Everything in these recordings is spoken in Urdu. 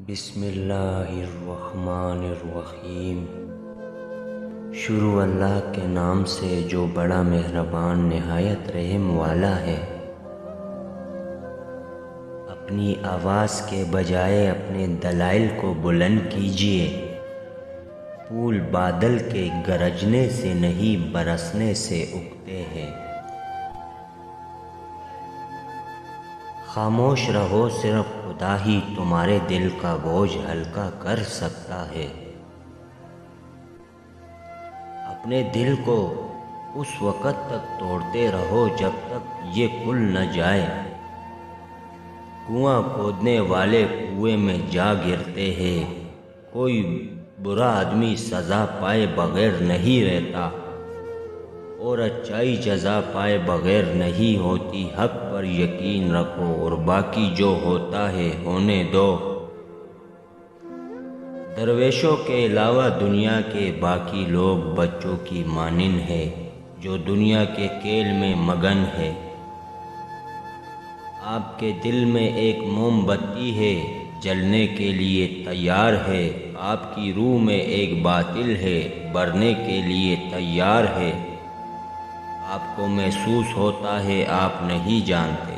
بسم اللہ الرحمن الرحیم۔ شروع اللہ کے نام سے جو بڑا مہربان نہایت رحم والا ہے۔ اپنی آواز کے بجائے اپنے دلائل کو بلند کیجیے۔ پھول بادل کے گرجنے سے نہیں برسنے سے اگتے ہیں۔ خاموش رہو، صرف خدا ہی تمہارے دل کا بوجھ ہلکا کر سکتا ہے۔ اپنے دل کو اس وقت تک توڑتے رہو جب تک یہ کھل نہ جائے۔ کنواں کھودنے والے کنویں میں جا گرتے ہیں۔ کوئی برا آدمی سزا پائے بغیر نہیں رہتا، اور اچھائی جزا پائے بغیر نہیں ہوتی۔ حق پر یقین رکھو اور باقی جو ہوتا ہے ہونے دو۔ درویشوں کے علاوہ دنیا کے باقی لوگ بچوں کی مانند ہیں جو دنیا کے کھیل میں مگن ہے۔ آپ کے دل میں ایک موم بتی ہے، جلنے کے لیے تیار ہے۔ آپ کی روح میں ایک باطل ہے، برنے کے لیے تیار ہے۔ آپ کو محسوس ہوتا ہے، آپ نہیں جانتے۔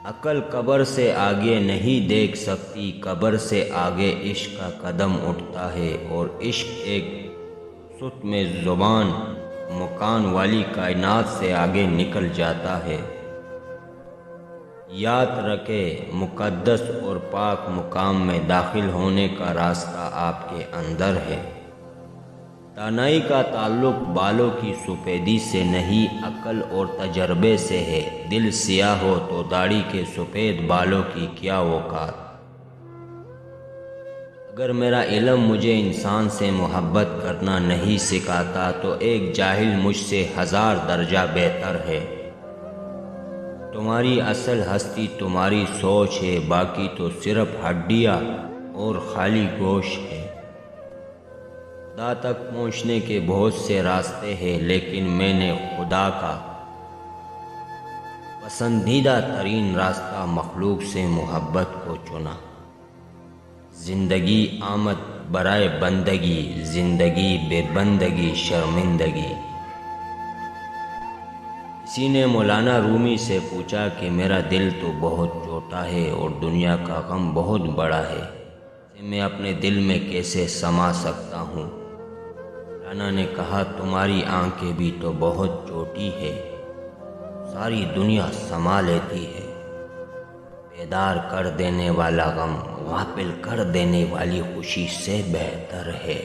عقل قبر سے آگے نہیں دیکھ سکتی، قبر سے آگے عشق کا قدم اٹھتا ہے، اور عشق ایک سست میں زبان مکان والی کائنات سے آگے نکل جاتا ہے۔ یاد رکھے، مقدس اور پاک مقام میں داخل ہونے کا راستہ آپ کے اندر ہے۔ دانائی کا تعلق بالوں کی سفیدی سے نہیں، عقل اور تجربے سے ہے۔ دل سیاہ ہو تو داڑھی کے سفید بالوں کی کیا اوقات۔ اگر میرا علم مجھے انسان سے محبت کرنا نہیں سکھاتا تو ایک جاہل مجھ سے 1000 درجہ بہتر ہے۔ تمہاری اصل ہستی تمہاری سوچ ہے، باقی تو صرف ہڈیاں اور خالی گوشت ہے۔ خدا تک پہنچنے کے بہت سے راستے ہیں، لیکن میں نے خدا کا پسندیدہ ترین راستہ مخلوق سے محبت کو چنا۔ زندگی آمد برائے بندگی، زندگی بے بندگی شرمندگی۔ کسی نے مولانا رومی سے پوچھا کہ میرا دل تو بہت چھوٹا ہے اور دنیا کا غم بہت بڑا ہے، میں اپنے دل میں کیسے سما سکتا ہوں؟ مولانا نے کہا، تمہاری آنکھیں بھی تو بہت چھوٹی ہے، ساری دنیا سما لیتی ہے۔ بیدار کر دینے والا غم غافل کر دینے والی خوشی سے بہتر ہے۔